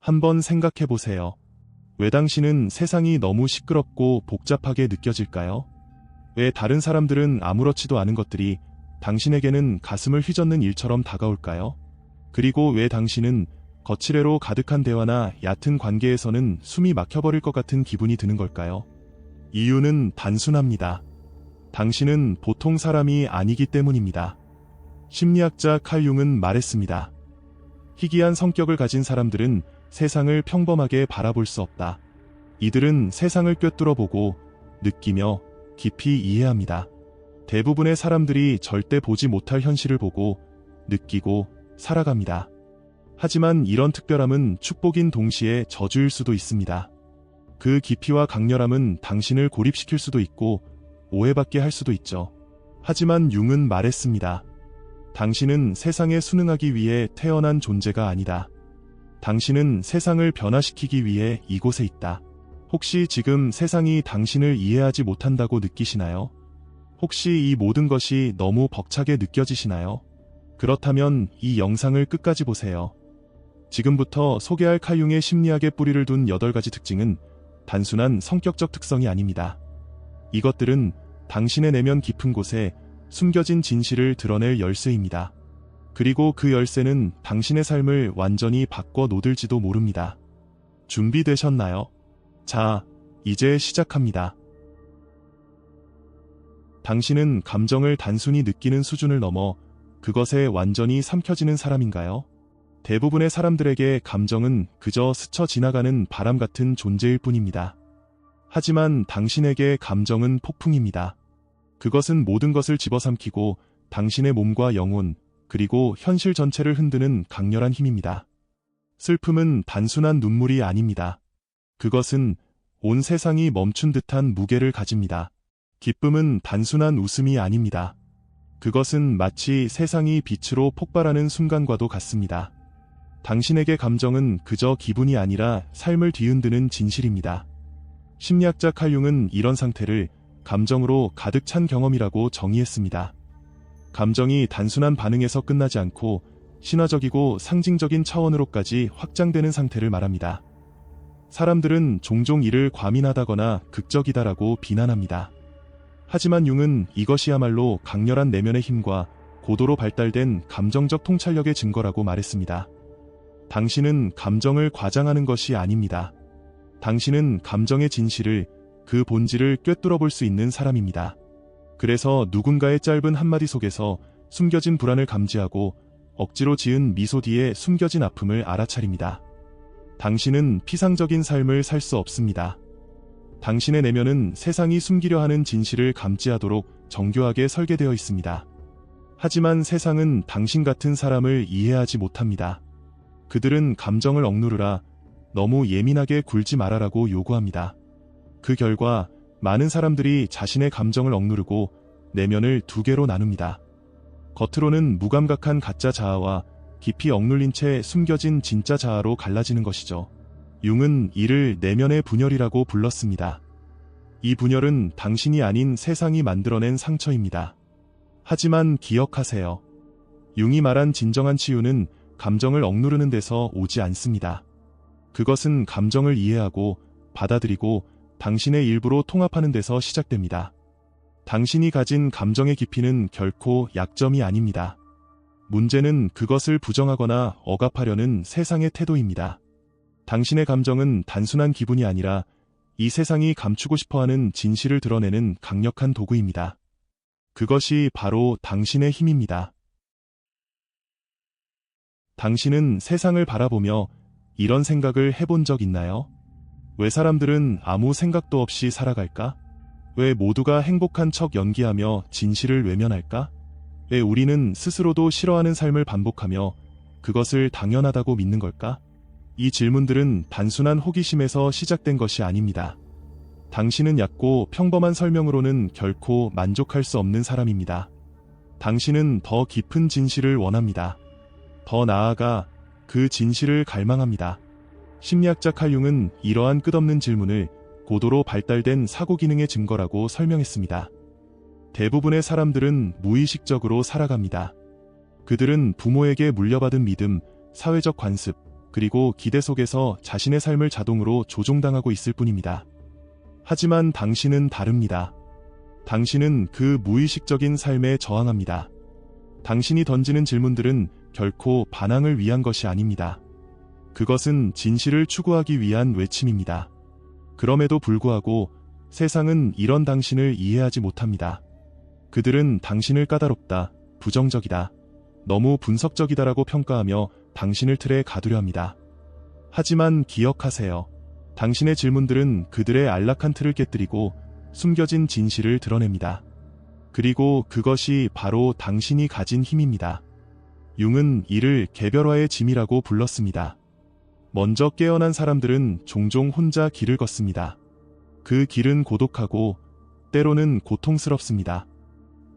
한번 생각해 보세요. 왜 당신은 세상이 너무 시끄럽고 복잡하게 느껴질까요? 왜 다른 사람들은 아무렇지도 않은 것들이 당신에게는 가슴을 휘젓는 일처럼 다가올까요? 그리고 왜 당신은 거칠애로 가득한 대화나 얕은 관계에서는 숨이 막혀버릴 것 같은 기분이 드는 걸까요? 이유는 단순합니다. 당신은 보통 사람이 아니기 때문입니다. 심리학자 칼 융은 말했습니다. 희귀한 성격을 가진 사람들은 세상을 평범하게 바라볼 수 없다. 이들은 세상을 꿰뚫어보고 느끼며 깊이 이해합니다. 대부분의 사람들이 절대 보지 못할 현실을 보고 느끼고 살아갑니다. 하지만 이런 특별함은 축복인 동시에 저주일 수도 있습니다. 그 깊이와 강렬함은 당신을 고립시킬 수도 있고 오해받게 할 수도 있죠. 하지만 융은 말했습니다. 당신은 세상에 순응하기 위해 태어난 존재가 아니다. 당신은 세상을 변화시키기 위해 이곳에 있다. 혹시 지금 세상이 당신을 이해하지 못한다고 느끼시나요? 혹시 이 모든 것이 너무 벅차게 느껴지시나요? 그렇다면 이 영상을 끝까지 보세요. 지금부터 소개할 칼 융의 심리학에 뿌리를 둔 8가지 특징은 단순한 성격적 특성이 아닙니다. 이것들은 당신의 내면 깊은 곳에 숨겨진 진실을 드러낼 열쇠입니다. 그리고 그 열쇠는 당신의 삶을 완전히 바꿔 놓을지도 모릅니다. 준비되셨나요? 자, 이제 시작합니다. 당신은 감정을 단순히 느끼는 수준을 넘어 그것에 완전히 삼켜지는 사람인가요? 대부분의 사람들에게 감정은 그저 스쳐 지나가는 바람 같은 존재일 뿐입니다. 하지만 당신에게 감정은 폭풍입니다. 그것은 모든 것을 집어삼키고 당신의 몸과 영혼, 그리고 현실 전체를 흔드는 강렬한 힘입니다. 슬픔은 단순한 눈물이 아닙니다. 그것은 온 세상이 멈춘 듯한 무게를 가집니다. 기쁨은 단순한 웃음이 아닙니다. 그것은 마치 세상이 빛으로 폭발하는 순간과도 같습니다. 당신에게 감정은 그저 기분이 아니라 삶을 뒤흔드는 진실입니다. 심리학자 칼 융은 이런 상태를 감정으로 가득 찬 경험이라고 정의했습니다. 감정이 단순한 반응에서 끝나지 않고 신화적이고 상징적인 차원으로까지 확장되는 상태를 말합니다. 사람들은 종종 이를 과민하다거나 극적이다라고 비난합니다. 하지만 융은 이것이야말로 강렬한 내면의 힘과 고도로 발달된 감정적 통찰력의 증거라고 말했습니다. 당신은 감정을 과장하는 것이 아닙니다. 당신은 감정의 진실을, 그 본질을 꿰뚫어 볼 수 있는 사람입니다. 그래서 누군가의 짧은 한마디 속에서 숨겨진 불안을 감지하고 억지로 지은 미소 뒤에 숨겨진 아픔을 알아차립니다. 당신은 피상적인 삶을 살 수 없습니다. 당신의 내면은 세상이 숨기려 하는 진실을 감지하도록 정교하게 설계되어 있습니다. 하지만 세상은 당신 같은 사람을 이해하지 못합니다. 그들은 감정을 억누르라, 너무 예민하게 굴지 말아라고 요구합니다. 그 결과 많은 사람들이 자신의 감정을 억누르고 내면을 두 개로 나눕니다. 겉으로는 무감각한 가짜 자아와 깊이 억눌린 채 숨겨진 진짜 자아로 갈라지는 것이죠. 융은 이를 내면의 분열이라고 불렀습니다. 이 분열은 당신이 아닌 세상이 만들어낸 상처입니다. 하지만 기억하세요. 융이 말한 진정한 치유는 감정을 억누르는 데서 오지 않습니다. 그것은 감정을 이해하고 받아들이고 당신의 일부로 통합하는 데서 시작됩니다. 당신이 가진 감정의 깊이는 결코 약점이 아닙니다. 문제는 그것을 부정하거나 억압하려는 세상의 태도입니다. 당신의 감정은 단순한 기분이 아니라 이 세상이 감추고 싶어하는 진실을 드러내는 강력한 도구입니다. 그것이 바로 당신의 힘입니다. 당신은 세상을 바라보며 이런 생각을 해본 적 있나요? 왜 사람들은 아무 생각도 없이 살아갈까? 왜 모두가 행복한 척 연기하며 진실을 외면할까? 왜 우리는 스스로도 싫어하는 삶을 반복하며 그것을 당연하다고 믿는 걸까? 이 질문들은 단순한 호기심에서 시작된 것이 아닙니다. 당신은 얕고 평범한 설명으로는 결코 만족할 수 없는 사람입니다. 당신은 더 깊은 진실을 원합니다. 더 나아가 그 진실을 갈망합니다. 심리학자 칼 융은 이러한 끝없는 질문을 고도로 발달된 사고 기능의 증거라고 설명했습니다. 대부분의 사람들은 무의식적으로 살아갑니다. 그들은 부모에게 물려받은 믿음, 사회적 관습, 그리고 기대 속에서 자신의 삶을 자동으로 조종당하고 있을 뿐입니다. 하지만 당신은 다릅니다. 당신은 그 무의식적인 삶에 저항합니다. 당신이 던지는 질문들은 결코 반항을 위한 것이 아닙니다. 그것은 진실을 추구하기 위한 외침입니다. 그럼에도 불구하고 세상은 이런 당신을 이해하지 못합니다. 그들은 당신을 까다롭다, 부정적이다, 너무 분석적이다라고 평가하며 당신을 틀에 가두려 합니다. 하지만 기억하세요. 당신의 질문들은 그들의 안락한 틀을 깨뜨리고 숨겨진 진실을 드러냅니다. 그리고 그것이 바로 당신이 가진 힘입니다. 융은 이를 개별화의 짐이라고 불렀습니다. 먼저 깨어난 사람들은 종종 혼자 길을 걷습니다. 그 길은 고독하고 때로는 고통스럽습니다.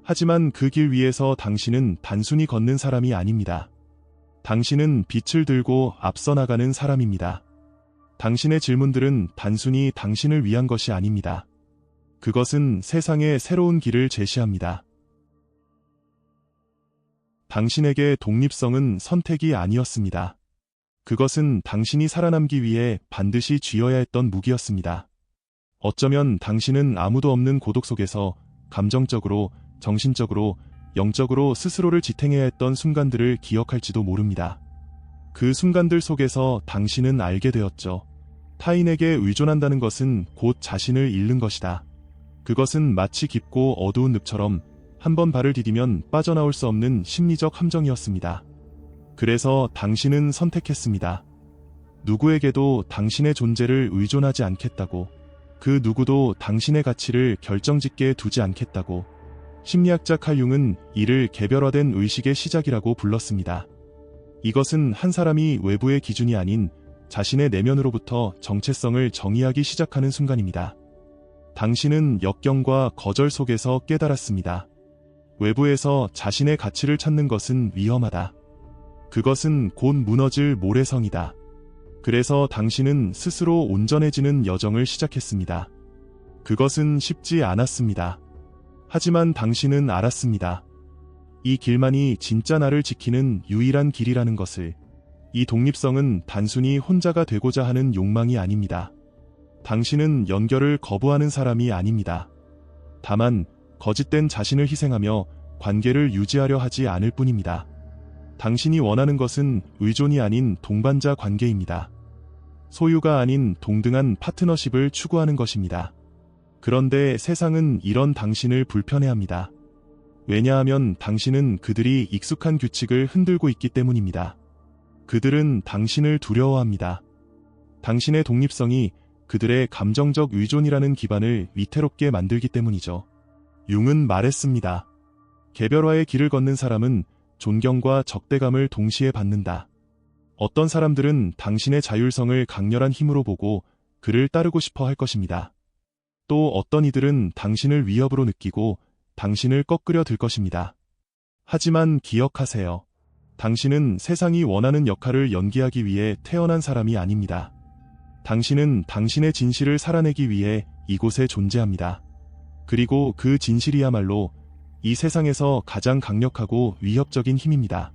하지만 그 길 위에서 당신은 단순히 걷는 사람이 아닙니다. 당신은 빛을 들고 앞서 나가는 사람입니다. 당신의 질문들은 단순히 당신을 위한 것이 아닙니다. 그것은 세상에 새로운 길을 제시합니다. 당신에게 독립성은 선택이 아니었습니다. 그것은 당신이 살아남기 위해 반드시 쥐어야 했던 무기였습니다. 어쩌면 당신은 아무도 없는 고독 속에서 감정적으로, 정신적으로, 영적으로 스스로를 지탱해야 했던 순간들을 기억할지도 모릅니다. 그 순간들 속에서 당신은 알게 되었죠. 타인에게 의존한다는 것은 곧 자신을 잃는 것이다. 그것은 마치 깊고 어두운 늪처럼 한 번 발을 디디면 빠져나올 수 없는 심리적 함정이었습니다. 그래서 당신은 선택했습니다. 누구에게도 당신의 존재를 의존하지 않겠다고, 그 누구도 당신의 가치를 결정짓게 두지 않겠다고. 심리학자 칼 융은 이를 개별화된 의식의 시작이라고 불렀습니다. 이것은 한 사람이 외부의 기준이 아닌 자신의 내면으로부터 정체성을 정의하기 시작하는 순간입니다. 당신은 역경과 거절 속에서 깨달았습니다. 외부에서 자신의 가치를 찾는 것은 위험하다. 그것은 곧 무너질 모래성이다. 그래서 당신은 스스로 온전해지는 여정을 시작했습니다. 그것은 쉽지 않았습니다. 하지만 당신은 알았습니다. 이 길만이 진짜 나를 지키는 유일한 길이라는 것을. 이 독립성은 단순히 혼자가 되고자 하는 욕망이 아닙니다. 당신은 연결을 거부하는 사람이 아닙니다. 다만 거짓된 자신을 희생하며 관계를 유지하려 하지 않을 뿐입니다. 당신이 원하는 것은 의존이 아닌 동반자 관계입니다. 소유가 아닌 동등한 파트너십을 추구하는 것입니다. 그런데 세상은 이런 당신을 불편해합니다. 왜냐하면 당신은 그들이 익숙한 규칙을 흔들고 있기 때문입니다. 그들은 당신을 두려워합니다. 당신의 독립성이 그들의 감정적 의존이라는 기반을 위태롭게 만들기 때문이죠. 융은 말했습니다. 개별화의 길을 걷는 사람은 존경과 적대감을 동시에 받는다. 어떤 사람들은 당신의 자율성을 강렬한 힘으로 보고 그를 따르고 싶어 할 것입니다. 또 어떤 이들은 당신을 위협으로 느끼고 당신을 꺾으려 들 것입니다. 하지만 기억하세요. 당신은 세상이 원하는 역할을 연기하기 위해 태어난 사람이 아닙니다. 당신은 당신의 진실을 살아내기 위해 이곳에 존재합니다. 그리고 그 진실이야말로 이 세상에서 가장 강력하고 위협적인 힘입니다.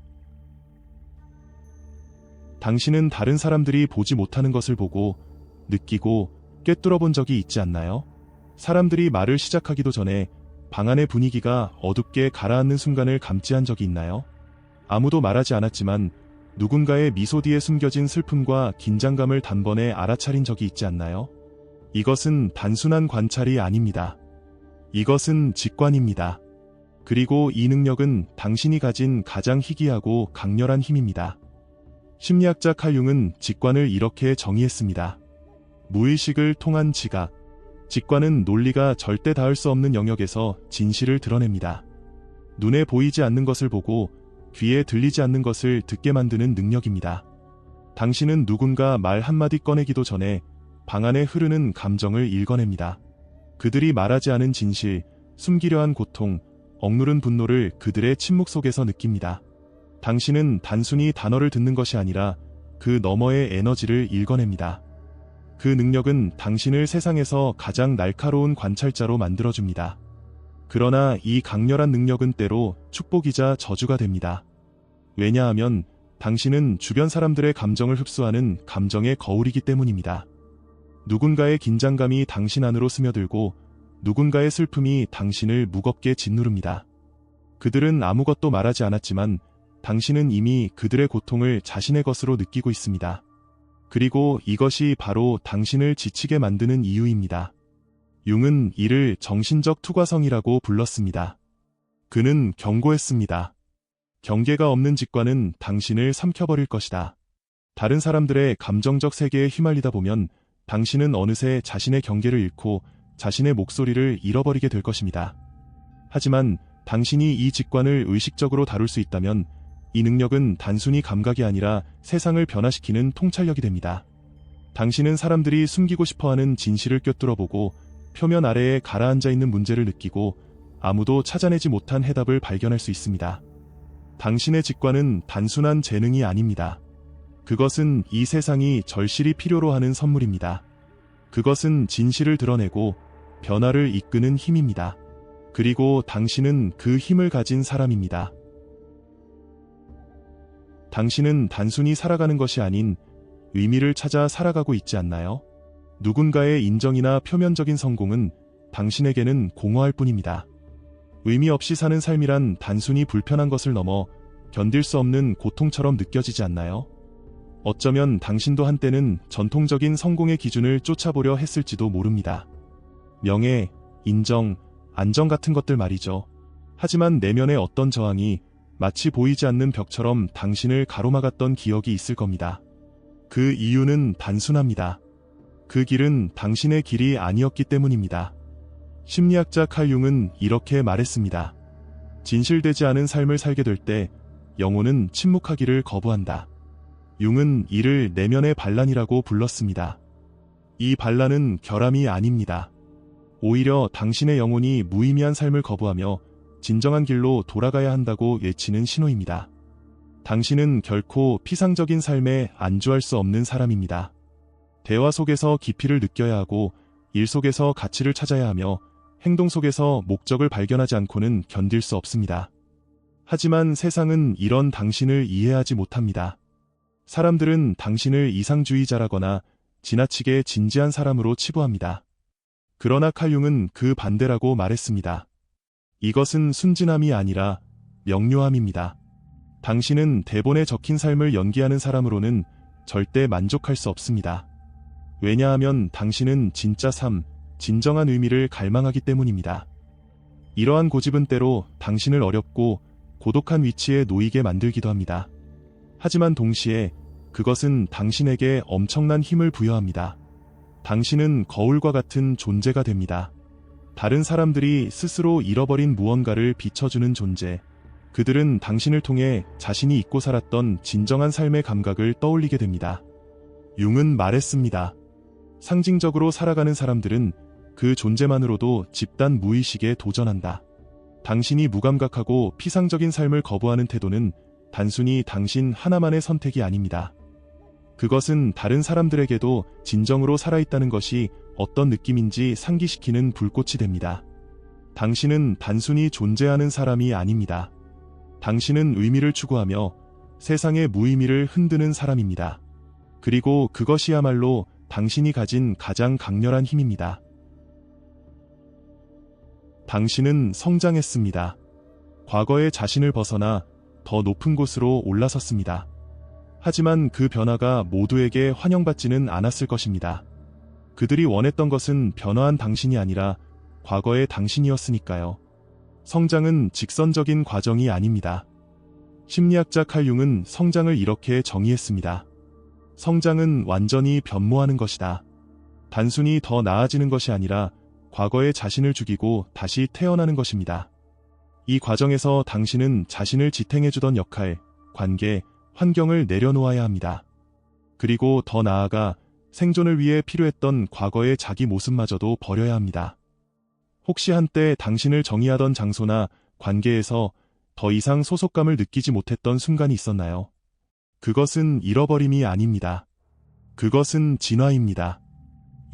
당신은 다른 사람들이 보지 못하는 것을 보고, 느끼고, 꿰뚫어 본 적이 있지 않나요? 사람들이 말을 시작하기도 전에 방 안의 분위기가 어둡게 가라앉는 순간을 감지한 적이 있나요? 아무도 말하지 않았지만 누군가의 미소 뒤에 숨겨진 슬픔과 긴장감을 단번에 알아차린 적이 있지 않나요? 이것은 단순한 관찰이 아닙니다. 이것은 직관입니다. 그리고 이 능력은 당신이 가진 가장 희귀하고 강렬한 힘입니다. 심리학자 칼 융은 직관을 이렇게 정의했습니다. 무의식을 통한 지각. 직관은 논리가 절대 닿을 수 없는 영역에서 진실을 드러냅니다. 눈에 보이지 않는 것을 보고 귀에 들리지 않는 것을 듣게 만드는 능력입니다. 당신은 누군가 말 한마디 꺼내기도 전에 방 안에 흐르는 감정을 읽어냅니다. 그들이 말하지 않은 진실, 숨기려 한 고통, 억누른 분노를 그들의 침묵 속에서 느낍니다. 당신은 단순히 단어를 듣는 것이 아니라 그 너머의 에너지를 읽어냅니다. 그 능력은 당신을 세상에서 가장 날카로운 관찰자로 만들어줍니다. 그러나 이 강렬한 능력은 때로 축복이자 저주가 됩니다. 왜냐하면 당신은 주변 사람들의 감정을 흡수하는 감정의 거울이기 때문입니다. 누군가의 긴장감이 당신 안으로 스며들고 누군가의 슬픔이 당신을 무겁게 짓누릅니다. 그들은 아무것도 말하지 않았지만 당신은 이미 그들의 고통을 자신의 것으로 느끼고 있습니다. 그리고 이것이 바로 당신을 지치게 만드는 이유입니다. 융은 이를 정신적 투과성이라고 불렀습니다. 그는 경고했습니다. 경계가 없는 직관은 당신을 삼켜버릴 것이다. 다른 사람들의 감정적 세계에 휘말리다 보면 당신은 어느새 자신의 경계를 잃고 자신의 목소리를 잃어버리게 될 것입니다. 하지만 당신이 이 직관을 의식적으로 다룰 수 있다면 이 능력은 단순히 감각이 아니라 세상을 변화시키는 통찰력이 됩니다. 당신은 사람들이 숨기고 싶어하는 진실을 꿰뚫어보고 표면 아래에 가라앉아 있는 문제를 느끼고 아무도 찾아내지 못한 해답을 발견할 수 있습니다. 당신의 직관은 단순한 재능이 아닙니다. 그것은 이 세상이 절실히 필요로 하는 선물입니다. 그것은 진실을 드러내고 변화를 이끄는 힘입니다. 그리고 당신은 그 힘을 가진 사람입니다. 당신은 단순히 살아가는 것이 아닌 의미를 찾아 살아가고 있지 않나요? 누군가의 인정이나 표면적인 성공은 당신에게는 공허할 뿐입니다. 의미 없이 사는 삶이란 단순히 불편한 것을 넘어 견딜 수 없는 고통처럼 느껴지지 않나요? 어쩌면 당신도 한때는 전통적인 성공의 기준을 쫓아보려 했을지도 모릅니다. 명예, 인정, 안정 같은 것들 말이죠. 하지만 내면의 어떤 저항이 마치 보이지 않는 벽처럼 당신을 가로막았던 기억이 있을 겁니다. 그 이유는 단순합니다. 그 길은 당신의 길이 아니었기 때문입니다. 심리학자 칼 융은 이렇게 말했습니다. 진실되지 않은 삶을 살게 될 때 영혼은 침묵하기를 거부한다. 융은 이를 내면의 반란이라고 불렀습니다. 이 반란은 결함이 아닙니다. 오히려 당신의 영혼이 무의미한 삶을 거부하며 진정한 길로 돌아가야 한다고 외치는 신호입니다. 당신은 결코 피상적인 삶에 안주할 수 없는 사람입니다. 대화 속에서 깊이를 느껴야 하고 일 속에서 가치를 찾아야 하며 행동 속에서 목적을 발견하지 않고는 견딜 수 없습니다. 하지만 세상은 이런 당신을 이해하지 못합니다. 사람들은 당신을 이상주의자라거나 지나치게 진지한 사람으로 치부합니다. 그러나 칼 융은 그 반대라고 말했습니다. 이것은 순진함이 아니라 명료함입니다. 당신은 대본에 적힌 삶을 연기하는 사람으로는 절대 만족할 수 없습니다. 왜냐하면 당신은 진짜 삶, 진정한 의미를 갈망하기 때문입니다. 이러한 고집은 때로 당신을 어렵고 고독한 위치에 놓이게 만들기도 합니다. 하지만 동시에 그것은 당신에게 엄청난 힘을 부여합니다. 당신은 거울과 같은 존재가 됩니다. 다른 사람들이 스스로 잃어버린 무언가를 비춰주는 존재. 그들은 당신을 통해 자신이 잊고 살았던 진정한 삶의 감각을 떠올리게 됩니다. 융은 말했습니다. 상징적으로 살아가는 사람들은 그 존재만으로도 집단 무의식에 도전한다. 당신이 무감각하고 피상적인 삶을 거부하는 태도는 단순히 당신 하나만의 선택이 아닙니다. 그것은 다른 사람들에게도 진정으로 살아있다는 것이 어떤 느낌인지 상기시키는 불꽃이 됩니다. 당신은 단순히 존재하는 사람이 아닙니다. 당신은 의미를 추구하며 세상의 무의미를 흔드는 사람입니다. 그리고 그것이야말로 당신이 가진 가장 강렬한 힘입니다. 당신은 성장했습니다. 과거의 자신을 벗어나 더 높은 곳으로 올라섰습니다. 하지만 그 변화가 모두에게 환영받지는 않았을 것입니다. 그들이 원했던 것은 변화한 당신이 아니라 과거의 당신이었으니까요. 성장은 직선적인 과정이 아닙니다. 심리학자 칼 융은 성장을 이렇게 정의했습니다. 성장은 완전히 변모하는 것이다. 단순히 더 나아지는 것이 아니라 과거의 자신을 죽이고 다시 태어나는 것입니다. 이 과정에서 당신은 자신을 지탱해주던 역할, 관계, 환경을 내려놓아야 합니다. 그리고 더 나아가 생존을 위해 필요했던 과거의 자기 모습마저도 버려야 합니다. 혹시 한때 당신을 정의하던 장소나 관계에서 더 이상 소속감을 느끼지 못했던 순간이 있었나요? 그것은 잃어버림이 아닙니다. 그것은 진화입니다.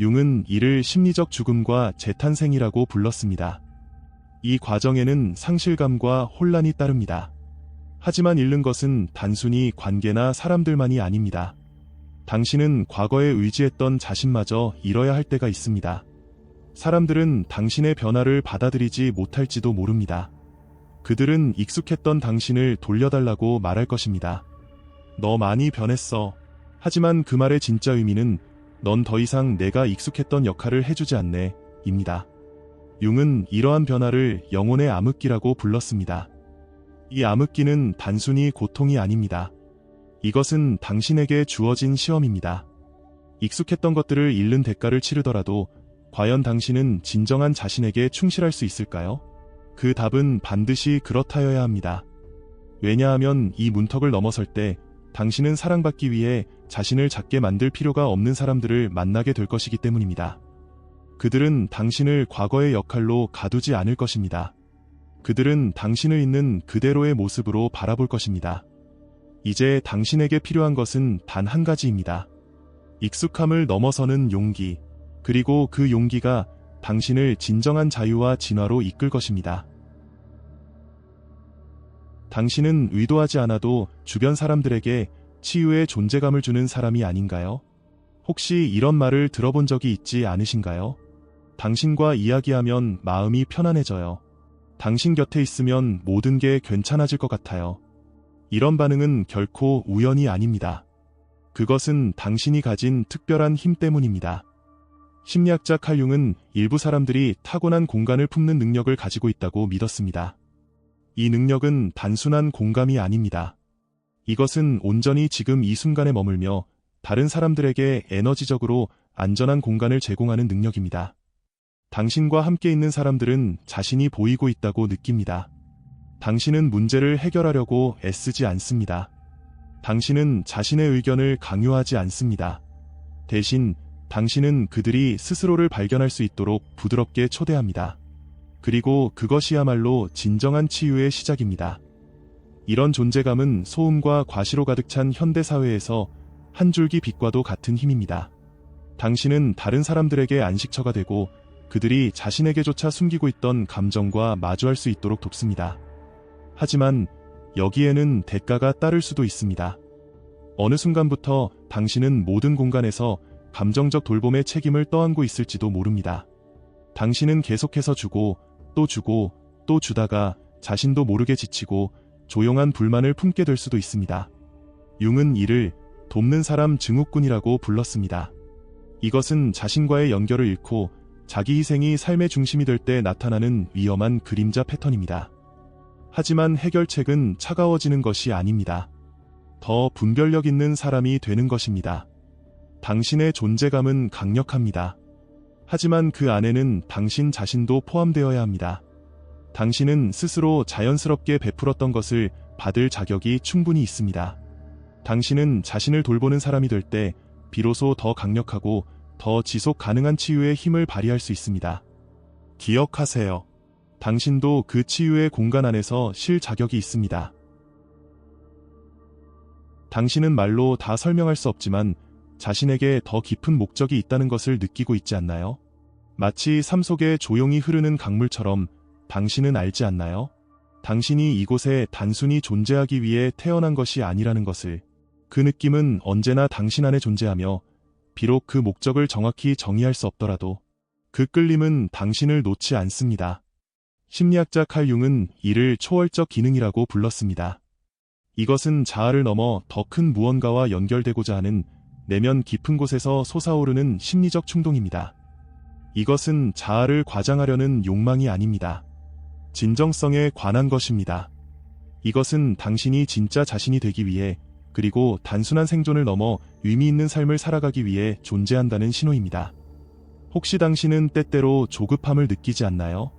융은 이를 심리적 죽음과 재탄생이라고 불렀습니다. 이 과정에는 상실감과 혼란이 따릅니다. 하지만 잃는 것은 단순히 관계나 사람들만이 아닙니다. 당신은 과거에 의지했던 자신마저 잃어야 할 때가 있습니다. 사람들은 당신의 변화를 받아들이지 못할지도 모릅니다. 그들은 익숙했던 당신을 돌려달라고 말할 것입니다. 너 많이 변했어. 하지만 그 말의 진짜 의미는 넌 더 이상 내가 익숙했던 역할을 해주지 않네, 입니다. 융은 이러한 변화를 영혼의 암흑기라고 불렀습니다. 이 암흑기는 단순히 고통이 아닙니다. 이것은 당신에게 주어진 시험입니다. 익숙했던 것들을 잃는 대가를 치르더라도 과연 당신은 진정한 자신에게 충실할 수 있을까요? 그 답은 반드시 그렇다여야 합니다. 왜냐하면 이 문턱을 넘어설 때 당신은 사랑받기 위해 자신을 작게 만들 필요가 없는 사람들을 만나게 될 것이기 때문입니다. 그들은 당신을 과거의 역할로 가두지 않을 것입니다. 그들은 당신을 있는 그대로의 모습으로 바라볼 것입니다. 이제 당신에게 필요한 것은 단 한 가지입니다. 익숙함을 넘어서는 용기, 그리고 그 용기가 당신을 진정한 자유와 진화로 이끌 것입니다. 당신은 의도하지 않아도 주변 사람들에게 치유의 존재감을 주는 사람이 아닌가요? 혹시 이런 말을 들어본 적이 있지 않으신가요? 당신과 이야기하면 마음이 편안해져요. 당신 곁에 있으면 모든 게 괜찮아질 것 같아요. 이런 반응은 결코 우연이 아닙니다. 그것은 당신이 가진 특별한 힘 때문입니다. 심리학자 칼 융은 일부 사람들이 타고난 공간을 품는 능력을 가지고 있다고 믿었습니다. 이 능력은 단순한 공감이 아닙니다. 이것은 온전히 지금 이 순간에 머물며 다른 사람들에게 에너지적으로 안전한 공간을 제공하는 능력입니다. 당신과 함께 있는 사람들은 자신이 보이고 있다고 느낍니다. 당신은 문제를 해결하려고 애쓰지 않습니다. 당신은 자신의 의견을 강요하지 않습니다. 대신 당신은 그들이 스스로를 발견할 수 있도록 부드럽게 초대합니다. 그리고 그것이야말로 진정한 치유의 시작입니다. 이런 존재감은 소음과 과시로 가득 찬 현대사회에서 한 줄기 빛과도 같은 힘입니다. 당신은 다른 사람들에게 안식처가 되고 그들이 자신에게조차 숨기고 있던 감정과 마주할 수 있도록 돕습니다. 하지만 여기에는 대가가 따를 수도 있습니다. 어느 순간부터 당신은 모든 공간에서 감정적 돌봄의 책임을 떠안고 있을지도 모릅니다. 당신은 계속해서 주고 또 주다가 자신도 모르게 지치고 조용한 불만을 품게 될 수도 있습니다. 융은 이를 돕는 사람 증후군이라고 불렀습니다. 이것은 자신과의 연결을 잃고 자기 희생이 삶의 중심이 될 때 나타나는 위험한 그림자 패턴입니다. 하지만 해결책은 차가워지는 것이 아닙니다. 더 분별력 있는 사람이 되는 것입니다. 당신의 존재감은 강력합니다. 하지만 그 안에는 당신 자신도 포함되어야 합니다. 당신은 스스로 자연스럽게 베풀었던 것을 받을 자격이 충분히 있습니다. 당신은 자신을 돌보는 사람이 될 때 비로소 더 강력하고 더 지속 가능한 치유의 힘을 발휘할 수 있습니다. 기억하세요. 당신도 그 치유의 공간 안에서 쉴 자격이 있습니다. 당신은 말로 다 설명할 수 없지만 자신에게 더 깊은 목적이 있다는 것을 느끼고 있지 않나요? 마치 삶 속에 조용히 흐르는 강물처럼 당신은 알지 않나요? 당신이 이곳에 단순히 존재하기 위해 태어난 것이 아니라는 것을. 그 느낌은 언제나 당신 안에 존재하며 비록 그 목적을 정확히 정의할 수 없더라도 그 끌림은 당신을 놓지 않습니다. 심리학자 칼 융은 이를 초월적 기능이라고 불렀습니다. 이것은 자아를 넘어 더 큰 무언가와 연결되고자 하는 내면 깊은 곳에서 솟아오르는 심리적 충동입니다. 이것은 자아를 과장하려는 욕망이 아닙니다. 진정성에 관한 것입니다. 이것은 당신이 진짜 자신이 되기 위해 그리고 단순한 생존을 넘어 의미 있는 삶을 살아가기 위해 존재한다는 신호입니다. 혹시 당신은 때때로 조급함을 느끼지 않나요?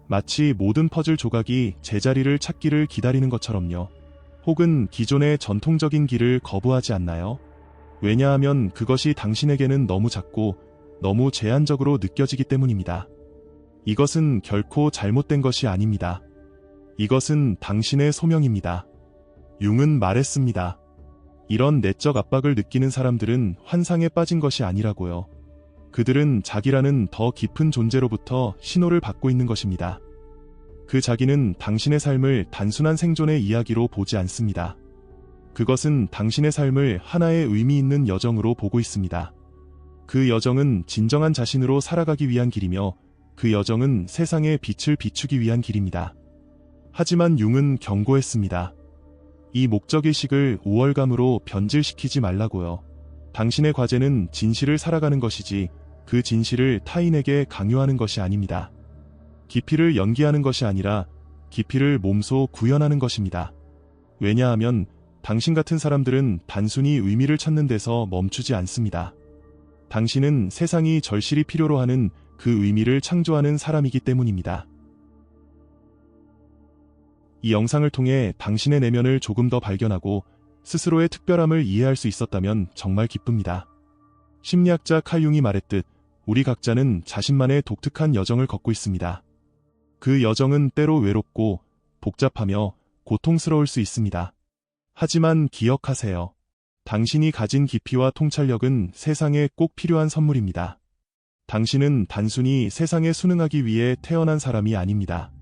마치 모든 퍼즐 조각이 제자리를 찾기를 기다리는 것처럼요. 혹은 기존의 전통적인 길을 거부하지 않나요? 왜냐하면 그것이 당신에게는 너무 작고 너무 제한적으로 느껴지기 때문입니다. 이것은 결코 잘못된 것이 아닙니다. 이것은 당신의 소명입니다. 융은 말했습니다. 이런 내적 압박을 느끼는 사람들은 환상에 빠진 것이 아니라고요. 그들은 자기라는 더 깊은 존재로부터 신호를 받고 있는 것입니다. 그 자기는 당신의 삶을 단순한 생존의 이야기로 보지 않습니다. 그것은 당신의 삶을 하나의 의미 있는 여정으로 보고 있습니다. 그 여정은 진정한 자신으로 살아가기 위한 길이며 그 여정은 세상의 빛을 비추기 위한 길입니다. 하지만 융은 경고했습니다. 이 목적의식을 우월감으로 변질시키지 말라고요. 당신의 과제는 진실을 살아가는 것이지 그 진실을 타인에게 강요하는 것이 아닙니다. 깊이를 연기하는 것이 아니라 깊이를 몸소 구현하는 것입니다. 왜냐하면 당신 같은 사람들은 단순히 의미를 찾는 데서 멈추지 않습니다. 당신은 세상이 절실히 필요로 하는 그 의미를 창조하는 사람이기 때문입니다. 이 영상을 통해 당신의 내면을 조금 더 발견하고 스스로의 특별함을 이해할 수 있었다면 정말 기쁩니다. 심리학자 칼 융이 말했듯 우리 각자는 자신만의 독특한 여정을 걷고 있습니다. 그 여정은 때로 외롭고 복잡하며 고통스러울 수 있습니다. 하지만 기억하세요. 당신이 가진 깊이와 통찰력은 세상에 꼭 필요한 선물입니다. 당신은 단순히 세상에 순응하기 위해 태어난 사람이 아닙니다.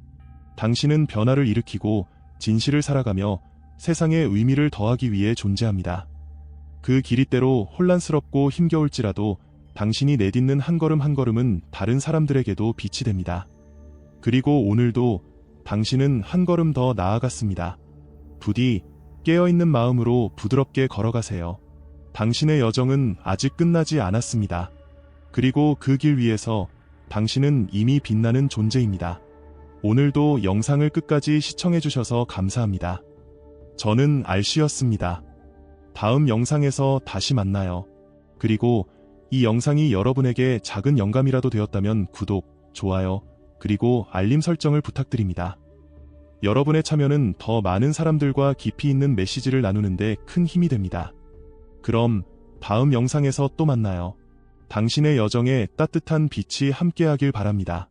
당신은 변화를 일으키고 진실을 살아가며 세상에 의미를 더하기 위해 존재합니다. 그 길이 때로 혼란스럽고 힘겨울지라도 당신이 내딛는 한 걸음 한 걸음은 다른 사람들에게도 빛이 됩니다. 그리고 오늘도 당신은 한 걸음 더 나아갔습니다. 부디 깨어있는 마음으로 부드럽게 걸어가세요. 당신의 여정은 아직 끝나지 않았습니다. 그리고 그 길 위에서 당신은 이미 빛나는 존재입니다. 오늘도 영상을 끝까지 시청해주셔서 감사합니다. 저는 알씨였습니다. 다음 영상에서 다시 만나요. 그리고 이 영상이 여러분에게 작은 영감이라도 되었다면 구독, 좋아요, 그리고 알림 설정을 부탁드립니다. 여러분의 참여는 더 많은 사람들과 깊이 있는 메시지를 나누는데 큰 힘이 됩니다. 그럼 다음 영상에서 또 만나요. 당신의 여정에 따뜻한 빛이 함께하길 바랍니다.